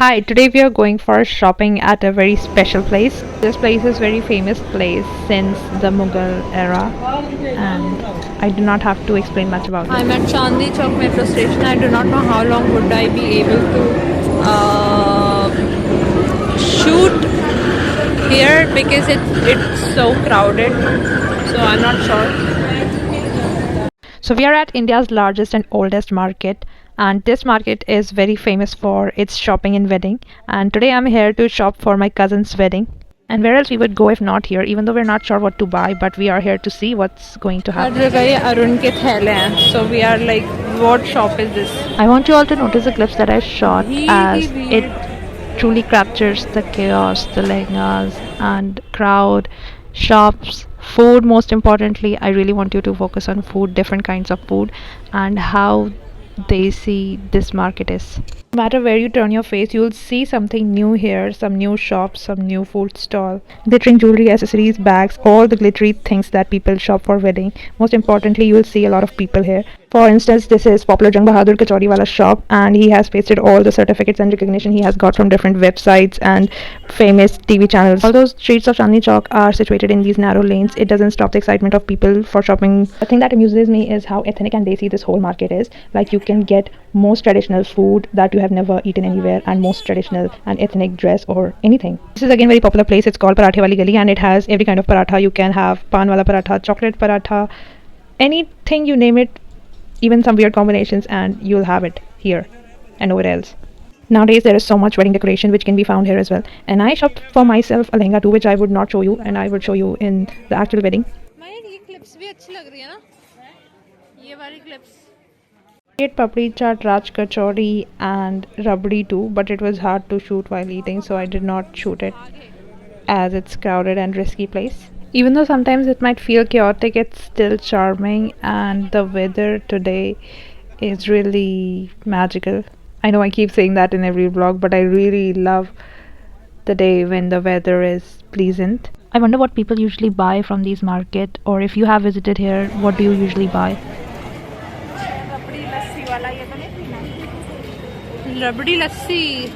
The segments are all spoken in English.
Hi, today we are going for shopping at a very special place. This place is very famous place since the Mughal era and I do not have to explain much about it. I'm at Chandni Chowk metro station. I do not know how long would I be able to shoot here because it's so crowded. So I'm not sure. So we are at India's largest and oldest market, and this market is very famous for its shopping and wedding, and today I'm here to shop for my cousin's wedding. And where else we would go if not here, even though we're not sure what to buy, but we are here to see what's going to happen. Arun ke thele hain. So we are like, what shop is this? I want you all to notice the clips that I shot as it truly captures the chaos, the lehengas and crowd, shops, food. Most importantly, I really want you to focus on food, different kinds of food, and how they see this market is. No matter where you turn your face, you'll see something new here, some new shops, some new food stall, glittering jewelry, accessories, bags, all the glittery things that people shop for wedding. Most importantly, you will see a lot of people here. For instance, this is popular Jang Bahadur Kachori Wala shop, and he has pasted all the certificates and recognition he has got from different websites and famous TV channels. Although streets of Chandni Chowk are situated in these narrow lanes, it doesn't stop the excitement of people for shopping. The thing that amuses me is how ethnic and desi this whole market is. Like, you can get most traditional food that you have never eaten anywhere, and most traditional and ethnic dress or anything. This is again very popular place. It's called Parathe Wali Gali, and it has every kind of paratha. You can have pan wala paratha, chocolate paratha, anything you name it, even some weird combinations, and you'll have it here and nowhere else. Nowadays there is so much wedding decoration which can be found here as well, and I shopped for myself a lehenga too, which I would not show you, and I would show you in the actual wedding. ये clips भी अच्छी लग रही है ना? ये वाली clips. Ate papdi chaat, raj kachori and rabdi too, but it was hard to shoot while eating, so I did not shoot it as it's crowded and risky place. Even though sometimes it might feel chaotic, it's still charming, and the weather today is really magical. I know I keep saying that in every vlog, but I really love the day when the weather is pleasant. I wonder what people usually buy from these market, or if you have visited here, what do you usually buy? Rabdi lassi.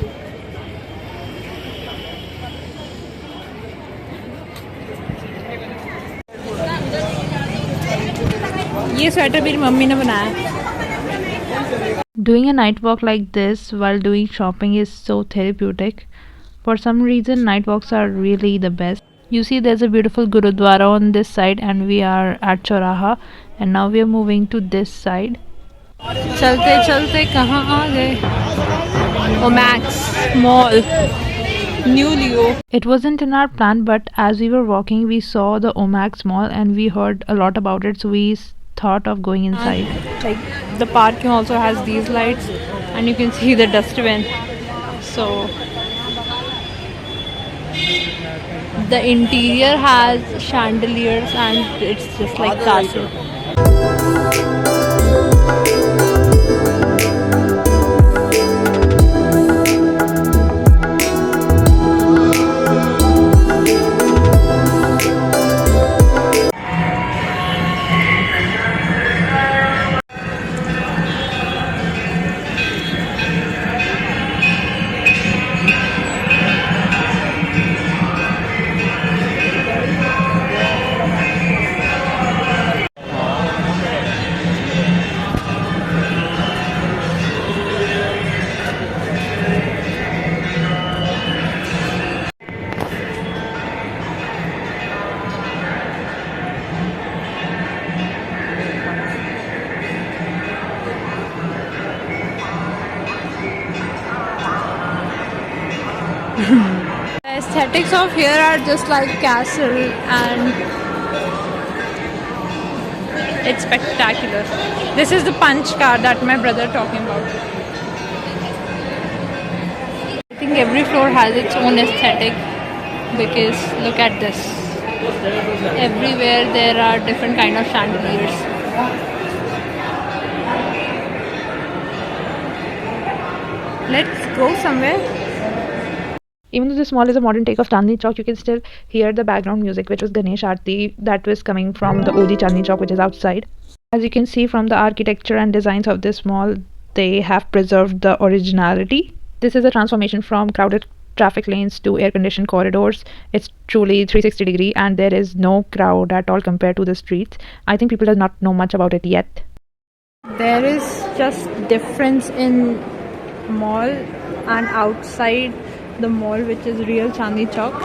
ये sweater मेरी mummy ने बनाया. Doing a night walk like this while doing shopping is so therapeutic. For some reason, night walks are really the best. You see, there's a beautiful Gurudwara on this side, and we are at Choraha, and now we are moving to this side. चलते चलते कहाँ आ गए? Omax Mall, New Leo. It wasn't in our plan, but as we were walking, we saw the Omax Mall and we heard a lot about it, so we thought of going inside. Like, the parking also has these lights, and you can see the dustbin. So the interior has chandeliers, and it's just like castle. The aesthetics of here are just like castle, and it's spectacular. This is the punch card that my brother talking about. I think every floor has its own aesthetic, because look at this. Everywhere there are different kind of chandeliers. Let's go somewhere. Even though this mall is a modern take of Chandni Chowk, you can still hear the background music, which was Ganesh Aarti, that was coming from the OG Chandni Chowk, which is outside. As you can see from the architecture and designs of this mall, they have preserved the originality. This is a transformation from crowded traffic lanes to air-conditioned corridors. It's truly 360-degree, and there is no crowd at all compared to the streets. I think people do not know much about it yet. There is just difference in mall and outside the mall, which is real Chandni Chowk.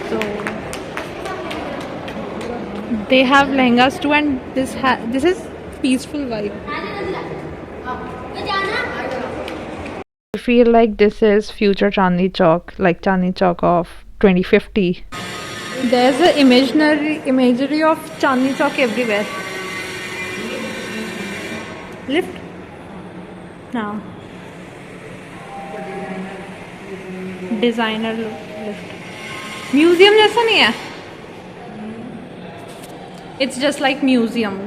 So they have lehengas too, and this is peaceful vibe. I feel like this is future Chandni Chowk, like Chandni Chowk of 2050. There's an imagery of Chandni Chowk everywhere. Lift now. Designer lift. Museum जैसा नहीं है. It's just like museum.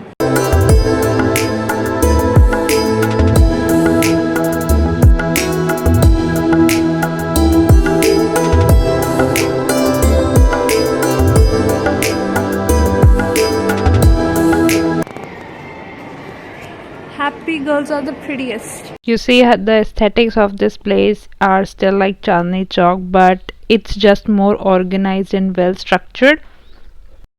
Happy girls are the prettiest. You see, the aesthetics of this place are still like Chandni Chowk, but it's just more organized and well structured.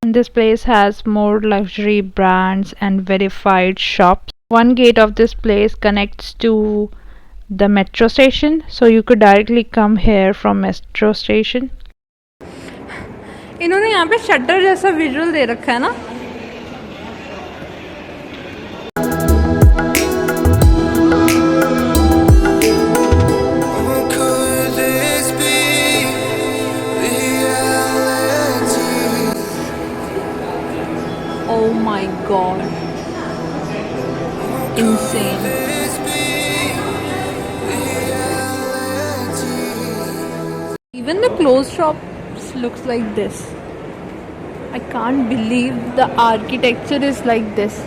And this place has more luxury brands and verified shops. One gate of this place connects to the metro station, so you could directly come here from metro station. इन्होंने यहाँ पे shutter जैसा visual दे रखा है ना. Oh my god. Insane. Even the clothes shops looks like this. I can't believe the architecture is like this.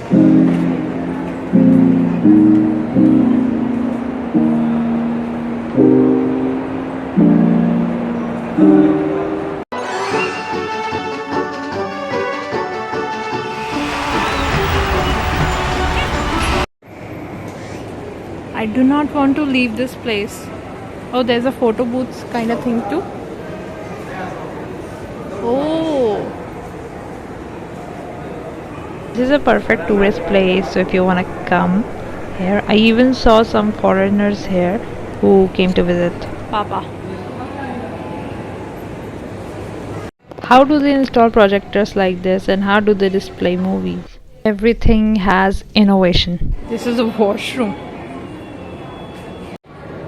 I do not want to leave this place. Oh, there's a photo booth kind of thing too. Oh, This is a perfect tourist place, so if you want to come here. I even saw some foreigners here who came to visit. Papa. How do they install projectors like this, and how do they display movies? Everything has innovation. This is a washroom.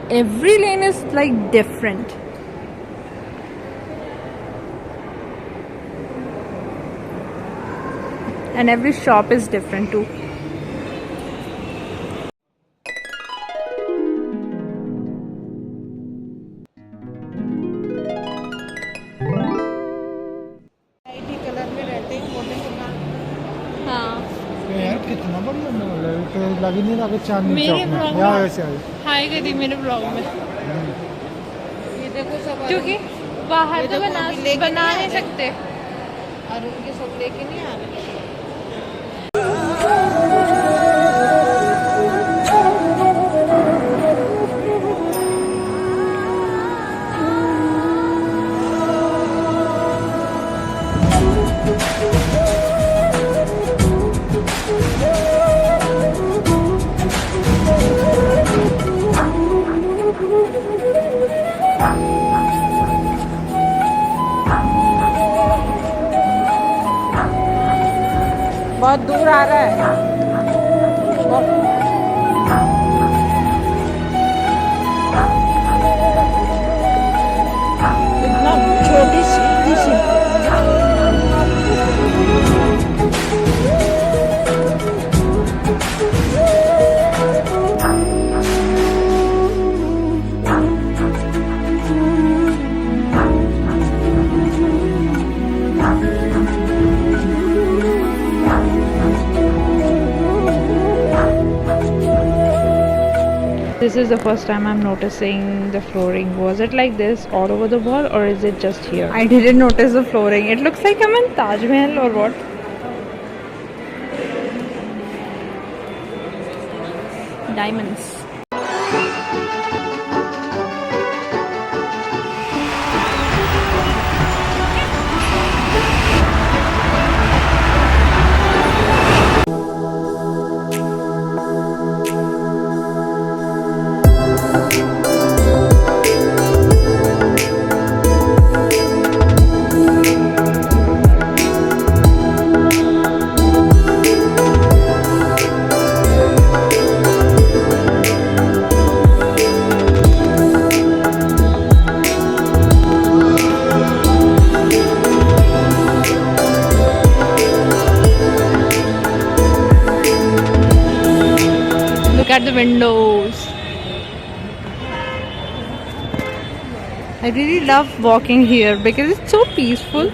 Every lane is like different. And every shop is different too. हाँ यार कितना बढ़िया mall है तो लग ही नहीं रहा कि चांदनी मेरे चौक में ब्लॉग यहाँ में ऐसे आए हाय करी मेरे ब्लॉग में. ये देखो सब क्योंकि बाहर तो बना नहीं सकते. और उनके सब लेके नहीं आ रहे. बहुत दूर आ रहा है. इतना छोटी सी This is the first time I'm noticing the flooring. Was it like this all over the wall, or is it just here? I didn't notice the flooring. It looks like I'm in Taj Mahal or what? diamonds. Look at the windows. I really love walking here because it's so peaceful.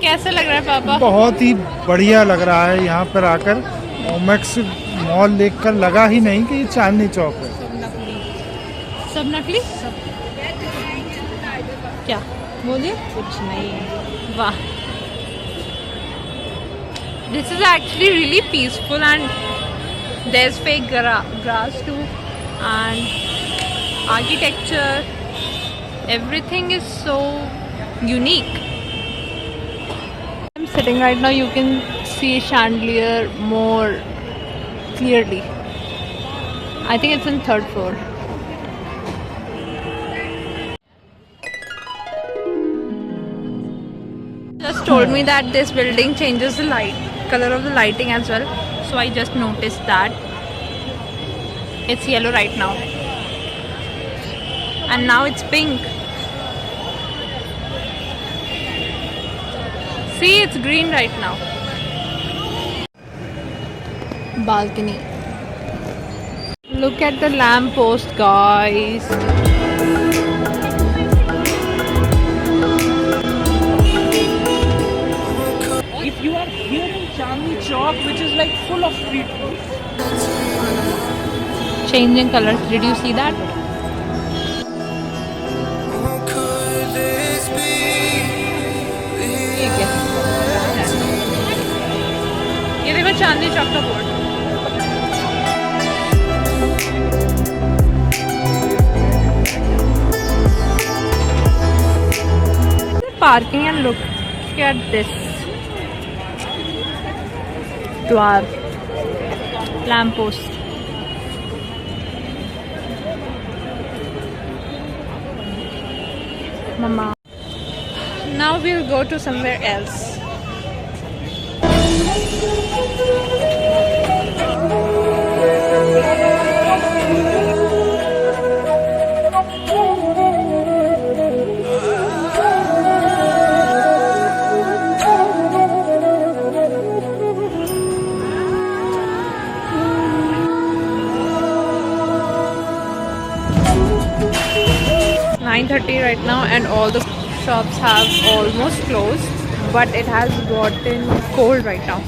कैसा लग रहा है पापा? बहुत ही बढ़िया लग रहा है यहाँ पर आकर। ओमेक्स मॉल देखकर लगा ही नहीं कि ये चांदनी चौक है। सब नकली? क्या बोलिए? कुछ नहीं। वाह, this is actually really peaceful and there's fake grass too, and architecture, everything is so unique. I'm sitting right now, you can see chandelier more clearly. I think it's in 3rd floor. Just told me that this building changes the color of the lighting as well, so I just noticed that it's yellow right now and now it's pink. See, it's green right now. Balcony. Look at the lamp post, guys. If you are here in Chandni Chowk, which is like full of street food, Changing colors. Did you see that? ये देखो चांदनी चौक का board. Parking and look at this. Dwar. Lamppost. Mama. Now we'll go to somewhere else. It's 9:30 right now and all the shops have almost closed, but it has gotten cold right now.